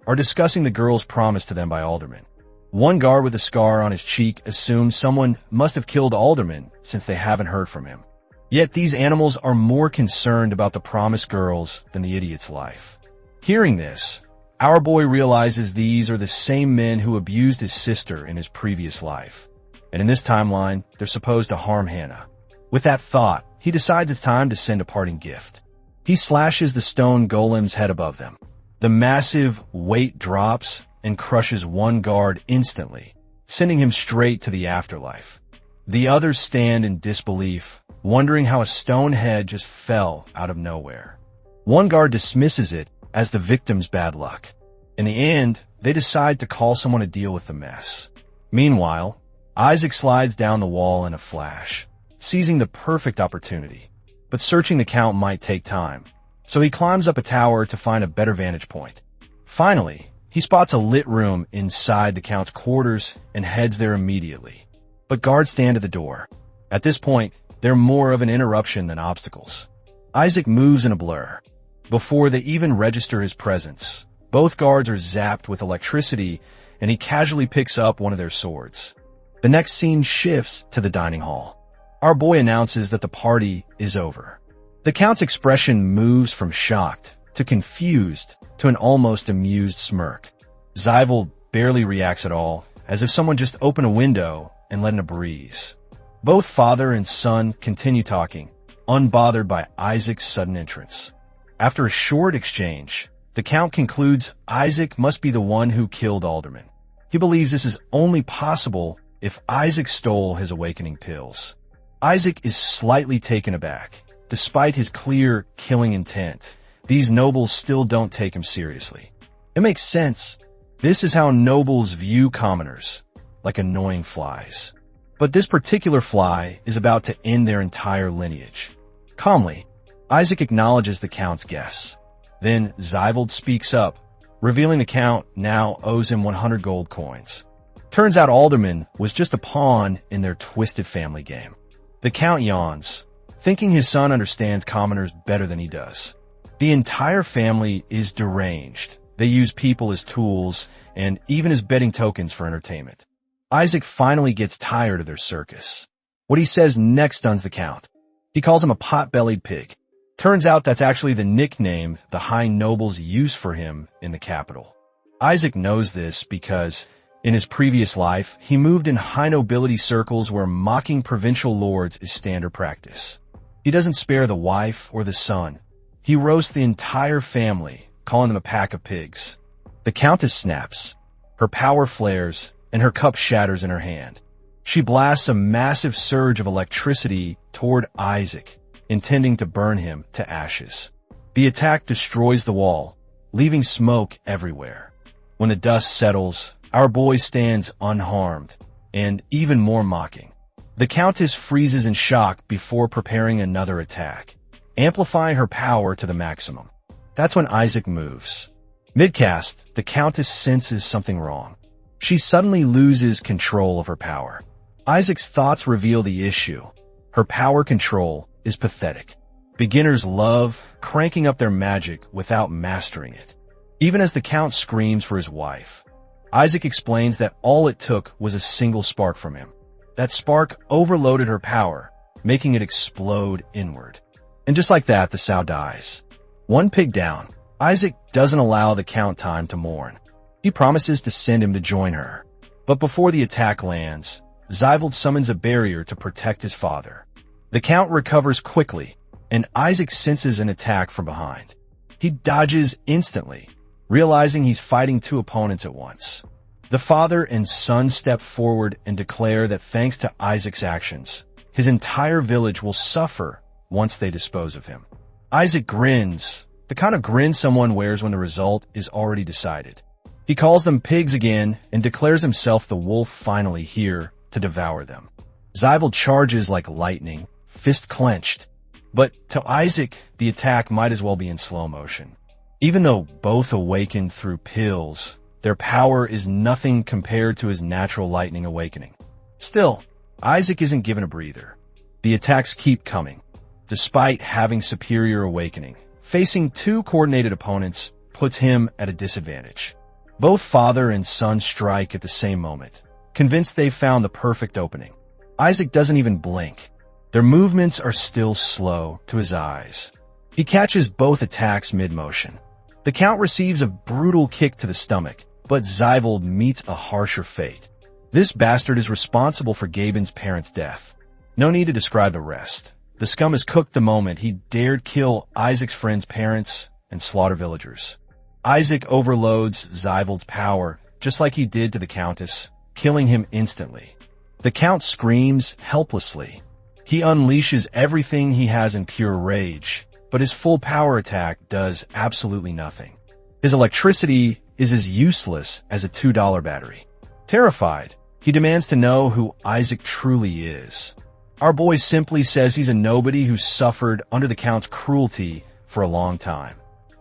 are discussing the girl's promise to them by Alderman. One guard with a scar on his cheek assumes someone must have killed Alderman since they haven't heard from him. Yet these animals are more concerned about the promised girls than the idiot's life. Hearing this, our boy realizes these are the same men who abused his sister in his previous life. And in this timeline, they're supposed to harm Hannah. With that thought, he decides it's time to send a parting gift. He slashes the stone golem's head above them. The massive weight drops and crushes one guard instantly, sending him straight to the afterlife. The others stand in disbelief, wondering how a stone head just fell out of nowhere. One guard dismisses it as the victim's bad luck. In the end, they decide to call someone to deal with the mess. Meanwhile, Isaac slides down the wall in a flash, seizing the perfect opportunity. But searching the Count might take time, so he climbs up a tower to find a better vantage point. Finally, he spots a lit room inside the Count's quarters and heads there immediately. But guards stand at the door. At this point, they're more of an interruption than obstacles. Isaac moves in a blur. Before they even register his presence, both guards are zapped with electricity, and he casually picks up one of their swords. The next scene shifts to the dining hall. Our boy announces that the party is over. The Count's expression moves from shocked to confused to an almost amused smirk. Zyvel barely reacts at all, as if someone just opened a window and let in a breeze. Both father and son continue talking, unbothered by Isaac's sudden entrance. After a short exchange, the Count concludes Isaac must be the one who killed Alderman. He believes this is only possible if Isaac stole his awakening pills. Isaac is slightly taken aback. Despite his clear killing intent, these nobles still don't take him seriously. It makes sense. This is how nobles view commoners, like annoying flies. But this particular fly is about to end their entire lineage. Calmly, Isaac acknowledges the Count's guess. Then Zyvold speaks up, revealing the Count now owes him 100 gold coins. Turns out Alderman was just a pawn in their twisted family game. The Count yawns, thinking his son understands commoners better than he does. The entire family is deranged. They use people as tools and even as betting tokens for entertainment. Isaac finally gets tired of their circus. What he says next stuns the Count. He calls him a pot-bellied pig. Turns out that's actually the nickname the high nobles use for him in the capital. Isaac knows this because, in his previous life, he moved in high nobility circles where mocking provincial lords is standard practice. He doesn't spare the wife or the son. He roasts the entire family, calling them a pack of pigs. The Countess snaps. Her power flares, and her cup shatters in her hand. She blasts a massive surge of electricity toward Isaac, intending to burn him to ashes. The attack destroys the wall, leaving smoke everywhere. When the dust settles, our boy stands unharmed, and even more mocking. The Countess freezes in shock before preparing another attack, amplifying her power to the maximum. That's when Isaac moves. Mid-cast, the Countess senses something wrong. She suddenly loses control of her power. Isaac's thoughts reveal the issue. Her power control is pathetic. Beginners love cranking up their magic without mastering it. Even as the Count screams for his wife, Isaac explains that all it took was a single spark from him. That spark overloaded her power, making it explode inward. And just like that, the sow dies. One pig down, Isaac doesn't allow the Count time to mourn. He promises to send him to join her. But before the attack lands, Zyvold summons a barrier to protect his father. The Count recovers quickly, and Isaac senses an attack from behind. He dodges instantly, realizing he's fighting two opponents at once. The father and son step forward and declare that thanks to Isaac's actions, his entire village will suffer once they dispose of him. Isaac grins, the kind of grin someone wears when the result is already decided. He calls them pigs again and declares himself the wolf finally here to devour them. Zyvold charges like lightning, fist clenched. But to Isaac, the attack might as well be in slow motion. Even though both awakened through pills, their power is nothing compared to his natural lightning awakening. Still, Isaac isn't given a breather. The attacks keep coming. Despite having superior awakening, facing two coordinated opponents puts him at a disadvantage. Both father and son strike at the same moment, convinced they've found the perfect opening. Isaac doesn't even blink. Their movements are still slow to his eyes. He catches both attacks mid-motion. The Count receives a brutal kick to the stomach, but Zyvold meets a harsher fate. This bastard is responsible for Gaben's parents' death. No need to describe the rest. The scum is cooked the moment he dared kill Isaac's friend's parents and slaughter villagers. Isaac overloads Zyvold's power, just like he did to the Countess, killing him instantly. The Count screams helplessly. He unleashes everything he has in pure rage, but his full power attack does absolutely nothing. His electricity is as useless as a $2 battery. Terrified, he demands to know who Isaac truly is. Our boy simply says he's a nobody who suffered under the Count's cruelty for a long time.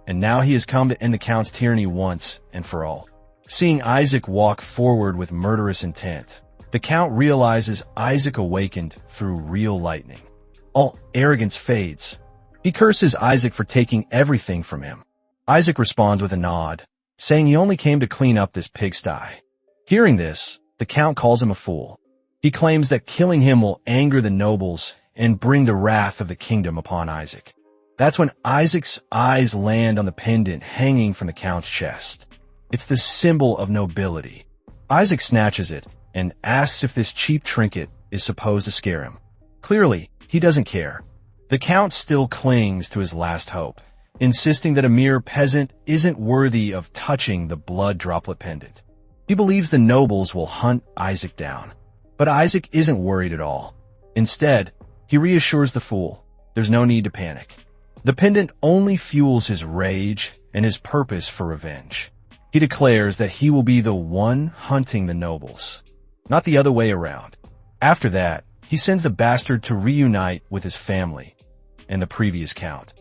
And now he has come to end the Count's tyranny once and for all. Seeing Isaac walk forward with murderous intent, the Count realizes Isaac awakened through real lightning. All arrogance fades. He curses Isaac for taking everything from him. Isaac responds with a nod, saying he only came to clean up this pigsty. Hearing this, the Count calls him a fool. He claims that killing him will anger the nobles and bring the wrath of the kingdom upon Isaac. That's when Isaac's eyes land on the pendant hanging from the Count's chest. It's the symbol of nobility. Isaac snatches it and asks if this cheap trinket is supposed to scare him. Clearly, he doesn't care. The Count still clings to his last hope, insisting that a mere peasant isn't worthy of touching the blood droplet pendant. He believes the nobles will hunt Isaac down. But Isaac isn't worried at all. Instead, he reassures the fool, there's no need to panic. The pendant only fuels his rage and his purpose for revenge. He declares that he will be the one hunting the nobles, not the other way around. After that, he sends the bastard to reunite with his family and the previous Count.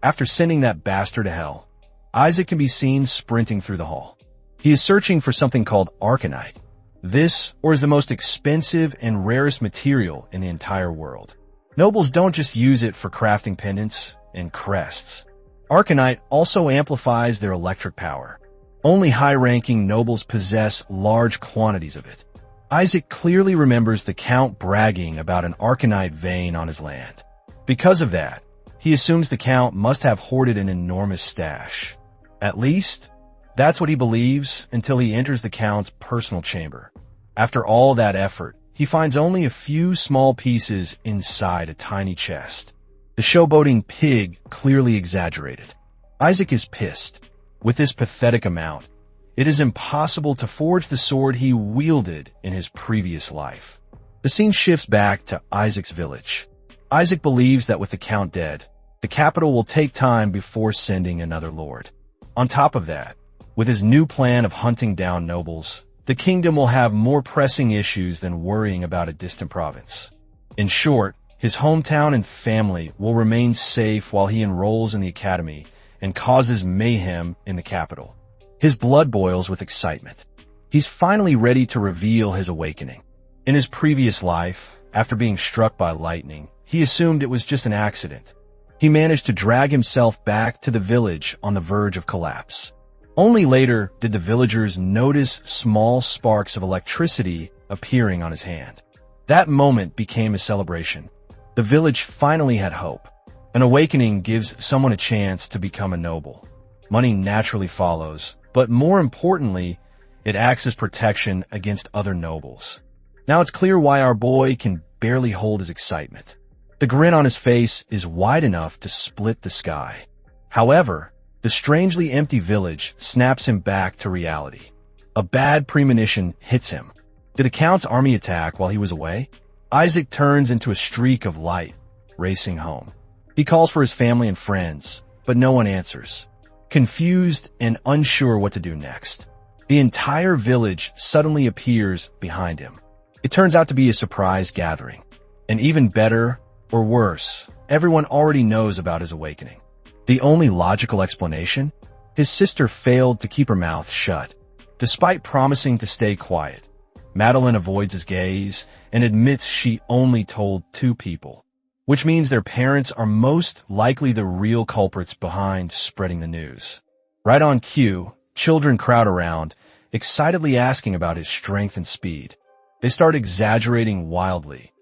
After sending that bastard to hell, Isaac can be seen sprinting through the hall. He is searching for something called arcanite. This ore is the most expensive and rarest material in the entire world. Nobles don't just use it for crafting pendants and crests. Arcanite also amplifies their electric power. Only high-ranking nobles possess large quantities of it. Isaac clearly remembers the Count bragging about an Arcanite vein on his land. Because of that, he assumes the Count must have hoarded an enormous stash. At least, that's what he believes until he enters the Count's personal chamber. After all that effort, he finds only a few small pieces inside a tiny chest. The showboating pig clearly exaggerated. Isaac is pissed. With this pathetic amount, it is impossible to forge the sword he wielded in his previous life. The scene shifts back to Isaac's village. Isaac believes that with the Count dead, the capital will take time before sending another lord. On top of that, with his new plan of hunting down nobles, the kingdom will have more pressing issues than worrying about a distant province. In short, his hometown and family will remain safe while he enrolls in the academy and causes mayhem in the capital. His blood boils with excitement. He's finally ready to reveal his awakening. In his previous life, after being struck by lightning, he assumed it was just an accident. He managed to drag himself back to the village on the verge of collapse. Only later did the villagers notice small sparks of electricity appearing on his hand. That moment became a celebration. The village finally had hope. An awakening gives someone a chance to become a noble. Money naturally follows, but more importantly, it acts as protection against other nobles. Now it's clear why our boy can barely hold his excitement. The grin on his face is wide enough to split the sky. However, the strangely empty village snaps him back to reality. A bad premonition hits him. Did the Count's army attack while he was away? Isaac turns into a streak of light, racing home. He calls for his family and friends, but no one answers. Confused and unsure what to do next, the entire village suddenly appears behind him. It turns out to be a surprise gathering. And even better, or worse, everyone already knows about his awakening. The only logical explanation? His sister failed to keep her mouth shut. Despite promising to stay quiet, Madeline avoids his gaze and admits she only told 2 people, which means their parents are most likely the real culprits behind spreading the news. Right on cue, children crowd around, excitedly asking about his strength and speed. They start exaggerating wildly,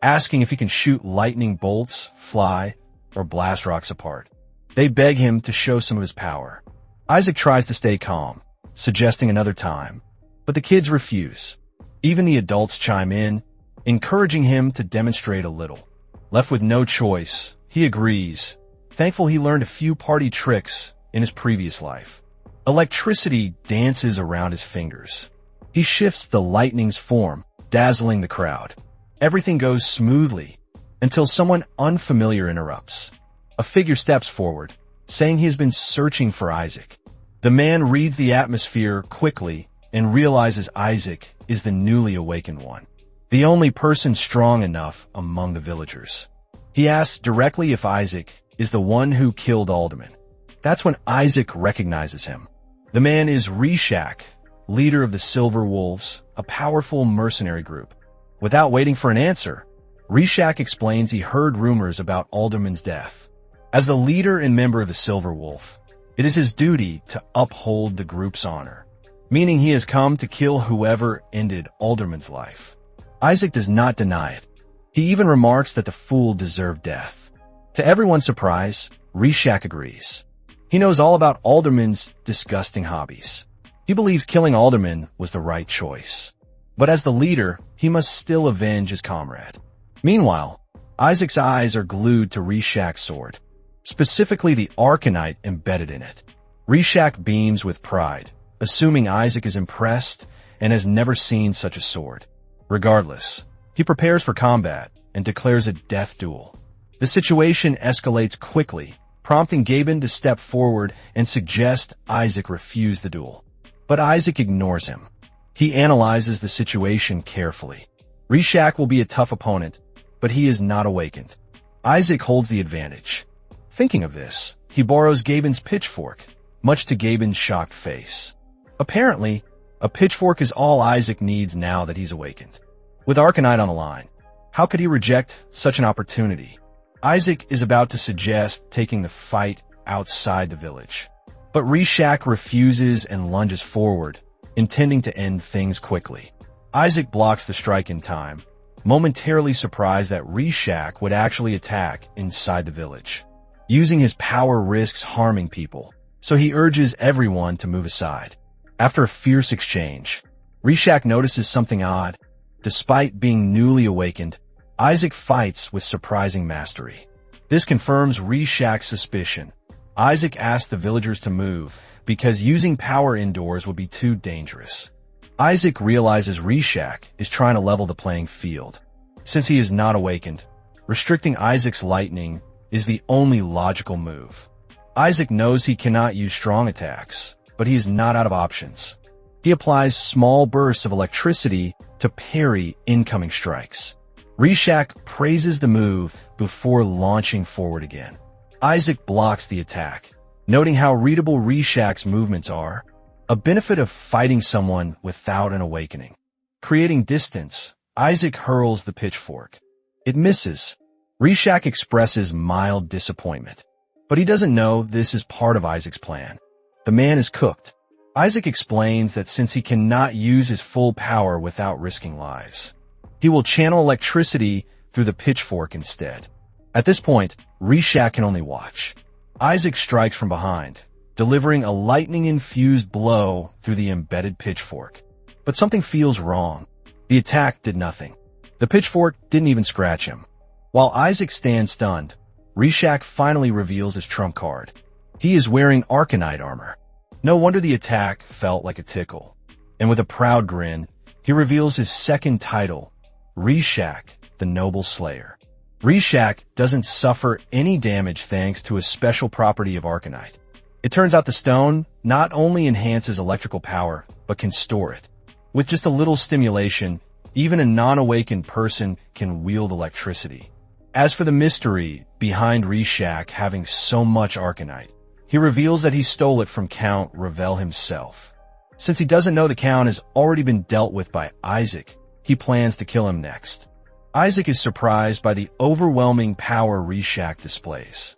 asking if he can shoot lightning bolts, fly, or blast rocks apart. They beg him to show some of his power. Isaac tries to stay calm, suggesting another time, but the kids refuse. Even the adults chime in, encouraging him to demonstrate a little. Left with no choice, he agrees, thankful he learned a few party tricks in his previous life. Electricity dances around his fingers. He shifts the lightning's form, dazzling the crowd. Everything goes smoothly until someone unfamiliar interrupts. A figure steps forward, saying he has been searching for Isaac. The man reads the atmosphere quickly and realizes Isaac is the newly awakened one, the only person strong enough among the villagers. He asks directly if Isaac is the one who killed Alderman. That's when Isaac recognizes him. The man is Reshak, leader of the Silver Wolves, a powerful mercenary group. Without waiting for an answer, Reshak explains he heard rumors about Alderman's death. As the leader and member of the Silver Wolf, it is his duty to uphold the group's honor, meaning he has come to kill whoever ended Alderman's life. Isaac does not deny it. He even remarks that the fool deserved death. To everyone's surprise, Reshak agrees. He knows all about Alderman's disgusting hobbies. He believes killing Alderman was the right choice. But as the leader, he must still avenge his comrade. Meanwhile, Isaac's eyes are glued to Reshak's sword, specifically the Arcanite embedded in it. Reshak beams with pride, assuming Isaac is impressed and has never seen such a sword. Regardless, he prepares for combat and declares a death duel. The situation escalates quickly, prompting Gaben to step forward and suggest Isaac refuse the duel. But Isaac ignores him. He analyzes the situation carefully. Reshak will be a tough opponent, but he is not awakened. Isaac holds the advantage. Thinking of this, he borrows Gaben's pitchfork, much to Gaben's shocked face. Apparently, A pitchfork is all Isaac needs now that he's awakened. With Arcanite on the line, how could he reject such an opportunity? Isaac is about to suggest taking the fight outside the village. But Reshak refuses and lunges forward, intending to end things quickly. Isaac blocks the strike in time, momentarily surprised that Reshak would actually attack inside the village. Using his power risks harming people, so he urges everyone to move aside. After a fierce exchange, Reshak notices something odd. Despite being newly awakened, Isaac fights with surprising mastery. This confirms Reshak's suspicion. Isaac asks the villagers to move because using power indoors would be too dangerous. Isaac realizes Reshak is trying to level the playing field. Since he is not awakened, restricting Isaac's lightning is the only logical move. Isaac knows he cannot use strong attacks, but he is not out of options. He applies small bursts of electricity to parry incoming strikes. Reshak praises the move before launching forward again. Isaac blocks the attack, noting how readable Reshak's movements are, a benefit of fighting someone without an awakening. Creating distance, Isaac hurls the pitchfork. It misses. Reshak expresses mild disappointment, but he doesn't know this is part of Isaac's plan. The man is cooked. Isaac explains that since he cannot use his full power without risking lives, he will channel electricity through the pitchfork instead. At this point, Reshak can only watch. Isaac strikes from behind, delivering a lightning-infused blow through the embedded pitchfork. But something feels wrong. The attack did nothing. The pitchfork didn't even scratch him. While Isaac stands stunned, Reshak finally reveals his trump card. He is wearing Arcanite armor. No wonder the attack felt like a tickle. And with a proud grin, he reveals his second title, Reshak, the Noble Slayer. Reshak doesn't suffer any damage thanks to a special property of Arcanite. It turns out the stone not only enhances electrical power, but can store it. With just a little stimulation, even a non-awakened person can wield electricity. As for the mystery behind Reshak having so much Arcanite, he reveals that he stole it from Count Ravel himself. Since he doesn't know the Count has already been dealt with by Isaac, he plans to kill him next. Isaac is surprised by the overwhelming power Reshak displays.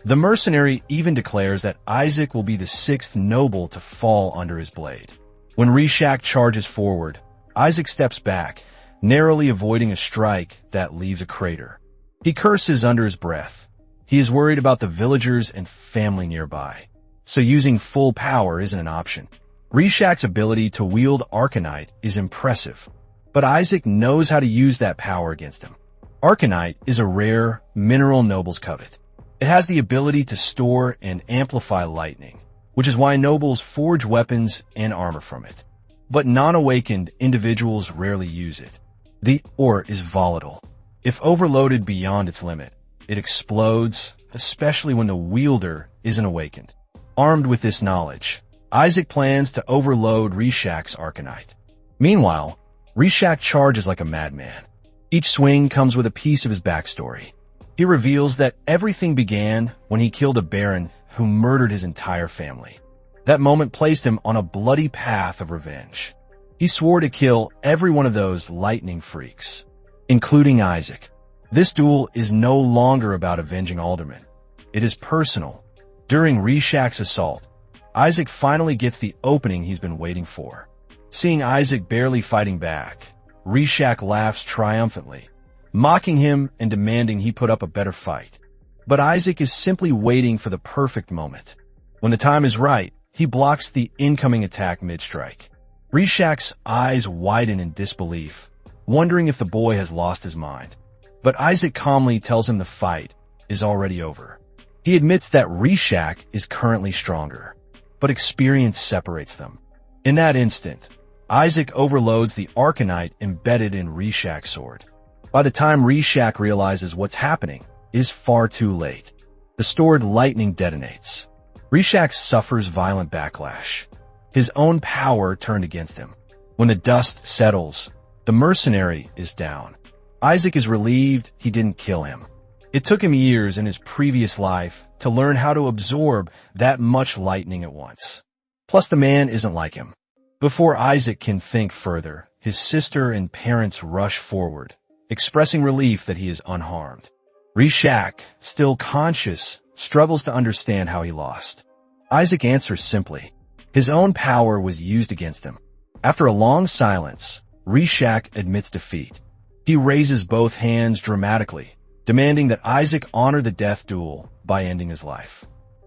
The mercenary even declares that Isaac will be the sixth noble to fall under his blade. When Reshak charges forward, Isaac steps back, narrowly avoiding a strike that leaves a crater. He curses under his breath. He is worried about the villagers and family nearby, so using full power isn't an option. Reshak's ability to wield Arcanite is impressive, but Isaac knows how to use that power against him. Arcanite is a rare mineral nobles covet. It has the ability to store and amplify lightning, which is why nobles forge weapons and armor from it. But non-awakened individuals rarely use it. The ore is volatile. If overloaded beyond its limit, it explodes, especially when the wielder isn't awakened. Armed with this knowledge, Isaac plans to overload Reshak's Arcanite. Meanwhile, Reshak charges like a madman. Each swing comes with a piece of his backstory. He reveals that everything began when he killed a baron who murdered his entire family. That moment placed him on a bloody path of revenge. He swore to kill every one of those lightning freaks, including Isaac. This duel is no longer about avenging aldermen. It is personal. During Reshak's assault, Isaac finally gets the opening he's been waiting for. Seeing Isaac barely fighting back, Reshak laughs triumphantly, mocking him and demanding he put up a better fight. But Isaac is simply waiting for the perfect moment. When the time is right, he blocks the incoming attack mid-strike. Reshak's eyes widen in disbelief, wondering if the boy has lost his mind. But Isaac calmly tells him the fight is already over. He admits that Reshak is currently stronger, but experience separates them. In that instant, Isaac overloads the Arcanite embedded in Reshak's sword. By the time Reshak realizes what's happening, it is far too late. The stored lightning detonates. Reshak suffers violent backlash. His own power turned against him. When the dust settles, the mercenary is down. Isaac is relieved he didn't kill him. It took him years in his previous life to learn how to absorb that much lightning at once. Plus, the man isn't like him. Before Isaac can think further, his sister and parents rush forward, expressing relief that he is unharmed. Rishak, still conscious, struggles to understand how he lost. Isaac answers simply. His own power was used against him. After a long silence, Rishak admits defeat. He raises both hands dramatically, demanding that Isaac honor the death duel by ending his life.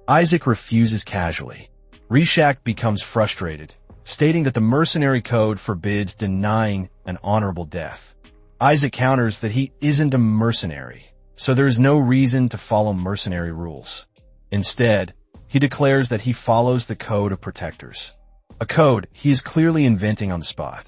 Isaac refuses casually. Rishak becomes frustrated, stating that the mercenary code forbids denying an honorable death. Isaac counters that he isn't a mercenary, so there is no reason to follow mercenary rules. Instead, he declares that he follows the code of protectors, a code he is clearly inventing on the spot.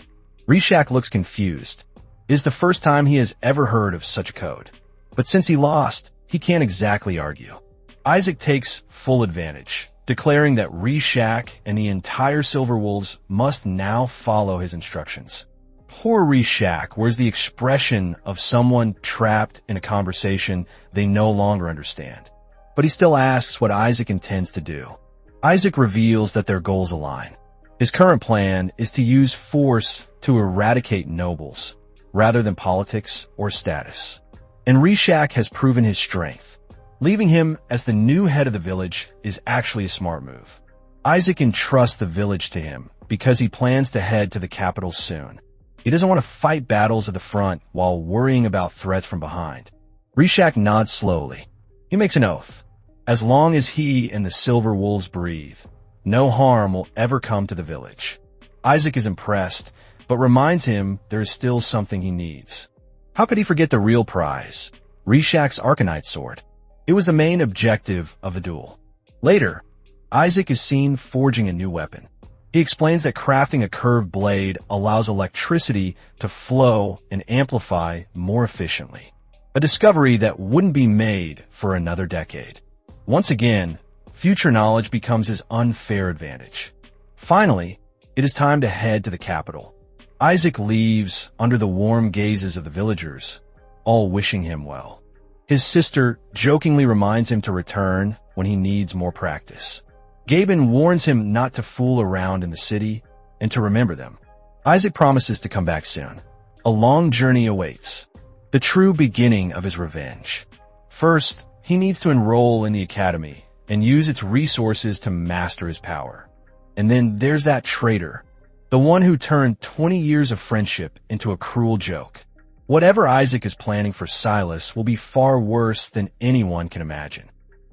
Rishak looks confused. It is the first time he has ever heard of such a code. But since he lost, he can't exactly argue. Isaac takes full advantage, declaring that Rishak and the entire Silver Wolves must now follow his instructions. Poor Rishak wears the expression of someone trapped in a conversation they no longer understand. But he still asks what Isaac intends to do. Isaac reveals that their goals align. His current plan is to use force to eradicate nobles, rather than politics or status. And Rishak has proven his strength. Leaving him as the new head of the village is actually a smart move. Isaac entrusts the village to him because he plans to head to the capital soon. He doesn't want to fight battles at the front while worrying about threats from behind. Rishak nods slowly. He makes an oath. As long as he and the Silver Wolves breathe, no harm will ever come to the village. Isaac is impressed, but reminds him there is still something he needs. How could he forget the real prize, Rishak's Arcanite sword? It was the main objective of the duel. Later, Isaac is seen forging a new weapon. He explains that crafting a curved blade allows electricity to flow and amplify more efficiently, a discovery that wouldn't be made for another decade. Once again, future knowledge becomes his unfair advantage. Finally, it is time to head to the capital. Isaac leaves under the warm gazes of the villagers, all wishing him well. His sister jokingly reminds him to return when he needs more practice. Gaben warns him not to fool around in the city and to remember them. Isaac promises to come back soon. A long journey awaits, the true beginning of his revenge. First, he needs to enroll in the academy and use its resources to master his power. And then there's that traitor, the one who turned 20 years of friendship into a cruel joke. Whatever Isaac is planning for Silas will be far worse than anyone can imagine.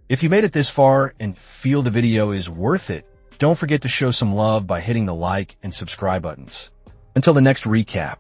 If you made it this far and feel the video is worth it, don't forget to show some love by hitting the like and subscribe buttons. Until the next recap.